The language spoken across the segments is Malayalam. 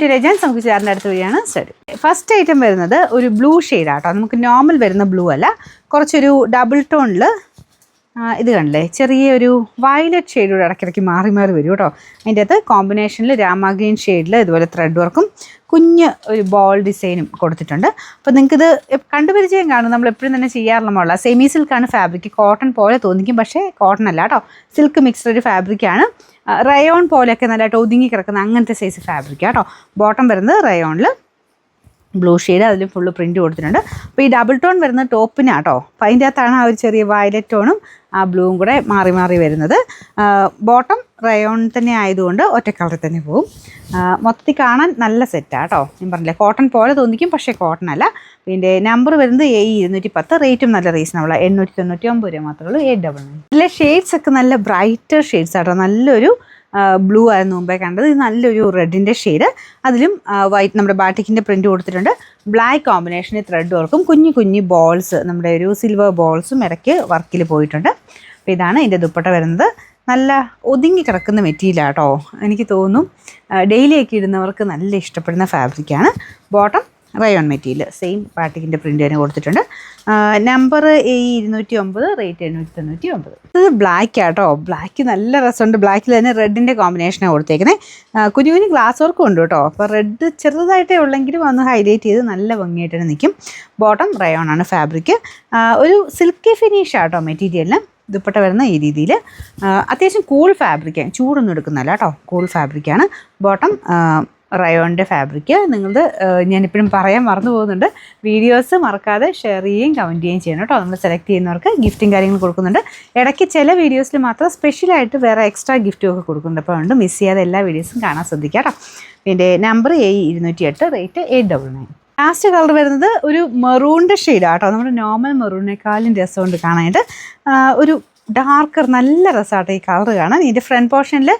To legends. നമുക്ക് ചേർന്ന അടുത്ത വഴിയാണ് സ്റ്റഡി. ഫസ്റ്റ് ഐറ്റം വരുന്നത് ഒരു ബ്ലൂ ഷെയ്ഡാട്ടോ. നമുക്ക് നോർമൽ വരുന്ന ബ്ലൂ അല്ല, കുറച്ചൊരു ഡബിൾ ടോണിൽ ഇത് കണ്ടില്ലേ, ചെറിയൊരു വയലറ്റ് ഷെയ്ഡോട് ഇടയ്ക്കിടയ്ക്ക് മാറി മാറി വരും കേട്ടോ. അതിൻ്റെ അകത്ത് കോമ്പിനേഷനിൽ രാമ ഗ്രീൻ ഷെയ്ഡിൽ ഇതുപോലെ ത്രെഡ് വർക്കും കുഞ്ഞ് ഒരു ബോൾ ഡിസൈനും കൊടുത്തിട്ടുണ്ട്. അപ്പോൾ നിങ്ങൾക്കിത് കണ്ടുപരിചയം കാണും, നമ്മൾ എപ്പോഴും തന്നെ ചെയ്യാറുള്ള മോഡല. സെമി സിൽക്കാണ് ഫാബ്രിക്, കോട്ടൺ പോലെ തോന്നിക്കും, പക്ഷേ കോട്ടൺ അല്ല കേട്ടോ, സിൽക്ക് മിക്സ്ഡ് ഒരു ഫാബ്രിക്കാണ്. റയോൺ പോലെയൊക്കെ നല്ലതായിട്ട് ഒതുങ്ങി കിടക്കുന്ന അങ്ങനത്തെ സൈസ് ഫാബ്രിക് കേട്ടോ. ബോട്ടം വരുന്നത് റയോണിൽ ബ്ലൂ ഷെയ്ഡ്, അതിൽ ഫുള്ള് പ്രിൻറ്റ് കൊടുത്തിട്ടുണ്ട്. അപ്പോൾ ഈ ഡബിൾ ടോൺ വരുന്നത് ടോപ്പിനാട്ടോ. അപ്പോൾ അതിൻ്റെ അകത്താണ് ആ ഒരു ചെറിയ വയലറ്റ് ടോണും ആ ബ്ലൂവും കൂടെ മാറി മാറി വരുന്നത്. ബോട്ടം റയോൺ തന്നെ ആയതുകൊണ്ട് ഒറ്റ കളറിൽ തന്നെ പോവും. മൊത്തത്തിൽ കാണാൻ നല്ല സെറ്റാട്ടോ. ഞാൻ പറഞ്ഞില്ലേ, കോട്ടൺ പോലെ തോന്നിക്കും, പക്ഷേ കോട്ടൺ അല്ല. പിന്നെ നമ്പർ വരുന്നത് A210. റേറ്റും നല്ല റീസണബിളാണ്, 899 രൂപ മാത്രമേ ഉള്ളൂ. 899. ഇതിലെ ഷെയ്ഡ്സ് ഒക്കെ നല്ല ബ്രൈറ്റർ ഷെയ്ഡ്സ് ആട്ടോ. നല്ലൊരു ബ്ലൂ ആയിരുന്നു മുമ്പേ കണ്ടത്. ഇത് നല്ലൊരു റെഡിൻ്റെ ഷെയ്ഡ്, അതിലും വൈറ്റ് നമ്മുടെ ബാറ്റിക്കിൻ്റെ പ്രിൻറ്റ് കൊടുത്തിട്ടുണ്ട്. ബ്ലാക്ക് കോമ്പിനേഷനിൽ ത്രെഡ് വർക്കും കുഞ്ഞു കുഞ്ഞു ബോൾസ്, നമ്മുടെ ഒരു സിൽവർ ബോൾസും ഇടയ്ക്ക് വർക്കിൽ പോയിട്ടുണ്ട്. അപ്പോൾ ഇതാണ് ഇതിൻ്റെ ദുപ്പട്ട വരുന്നത്. നല്ല ഒതുങ്ങി കിടക്കുന്ന മെറ്റീരിയലാണ് കേട്ടോ. എനിക്ക് തോന്നും ഡെയിലിയൊക്കെ ഇടുന്നവർക്ക് നല്ല ഇഷ്ടപ്പെടുന്ന ഫാബ്രിക്കാണ്. ബോട്ടം റയോൺ മെറ്റീരിയൽ, സെയിം ബാറ്റിക്കിൻ്റെ പ്രിൻ്റ് തന്നെ കൊടുത്തിട്ടുണ്ട്. Number A209, rate 899. ഇത് ബ്ലാക്ക് ആട്ടോ. ബ്ലാക്ക് നല്ല രസമുണ്ട്. ബ്ലാക്കിൽ തന്നെ റെഡിൻ്റെ കോമ്പിനേഷനാണ് കൊടുത്തേക്കുന്നത്. കുഞ്ഞു കുഞ്ഞു ഗ്ലാസ് വർക്കും ഉണ്ട് കേട്ടോ. അപ്പോൾ റെഡ് ചെറുതായിട്ടേ ഉള്ളെങ്കിലും ഒന്ന് ഹൈലൈറ്റ് ചെയ്ത് നല്ല ഭംഗിയായിട്ട് തന്നെ നിൽക്കും. ബോട്ടം റയോൺ ആണ് ഫാബ്രിക്. ഒരു സിൽക്കി ഫിനിഷ് ആട്ടോ മെറ്റീരിയലിന്. ദുപ്പട്ട വരുന്ന ഈ രീതിയിൽ അത്യാവശ്യം കൂൾ ഫാബ്രിക്കാണ്, ചൂടൊന്നും എടുക്കുന്നതല്ല കേട്ടോ, കൂൾ ഫാബ്രിക്കാണ്. ബോട്ടം റയോണിൻ്റെ ഫാബ്രിക്. നിങ്ങളുടെ ഞാനിപ്പോഴും പറയാൻ മറന്നു പോകുന്നുണ്ട്, വീഡിയോസ് മറക്കാതെ ഷെയർ ചെയ്യുകയും കമൻറ്റ് ചെയ്യുകയും ചെയ്യണം കേട്ടോ. നമ്മൾ സെലക്ട് ചെയ്യുന്നവർക്ക് ഗിഫ്റ്റും കാര്യങ്ങൾ കൊടുക്കുന്നുണ്ട്. ഇടയ്ക്ക് ചില വീഡിയോസിൽ മാത്രം സ്പെഷ്യലായിട്ട് വേറെ എക്സ്ട്രാ ഗിഫ്റ്റും ഒക്കെ കൊടുക്കുന്നുണ്ട്. അപ്പോൾ അതുകൊണ്ട് മിസ് ചെയ്യാതെ എല്ലാ വീഡിയോസും കാണാൻ ശ്രദ്ധിക്കുക കേട്ടോ. പിന്നെ number A208, rate 899. Last colour വരുന്നത് ഒരു മെറൂണിൻ്റെ ഷെയ്ഡാണ് കേട്ടോ. നമ്മുടെ നോർമൽ മെറൂണിനേക്കാളും രസമുണ്ട് കാണാനായിട്ട്. ഒരു ഡാർക്കർ നല്ല രസമാട്ടോ ഈ കളർ കാണാൻ. ഇതിൻ്റെ ഫ്രണ്ട് പോർഷനിൽ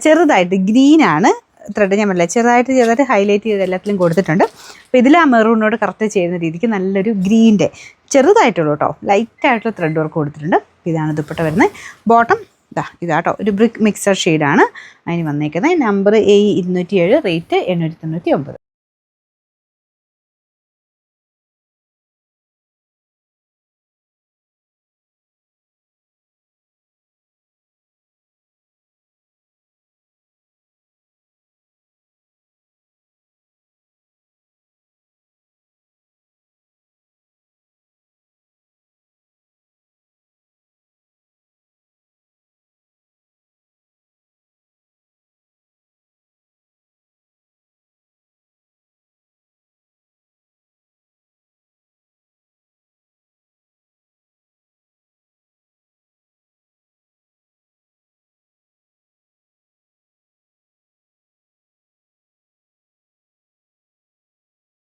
ചെറുതായിട്ട് ഗ്രീനാണ് ത്രെഡ്, ഞാൻ പറഞ്ഞില്ല ചെറുതായിട്ട് ഹൈലൈറ്റ് ചെയ്ത് എല്ലാത്തിലും കൊടുത്തിട്ടുണ്ട്. അപ്പോൾ ഇതിൽ ആ മെറൂണിനോട് കറക്റ്റ് ചെയ്യുന്ന രീതിക്ക് നല്ലൊരു ഗ്രീൻ്റെ ചെറുതായിട്ടുള്ളൂ കേട്ടോ, ലൈറ്റായിട്ടുള്ള ത്രെഡ് വർക്ക് കൊടുത്തിട്ടുണ്ട്. ഇതാണ് ദുപ്പട്ട വരുന്നത്. ബോട്ടം ഇതാട്ടോ, ഒരു ബ്രിക്ക് മിക്സർ ഷെയ്ഡാണ് അതിന് വന്നേക്കുന്നത്. Number A207, rate 899.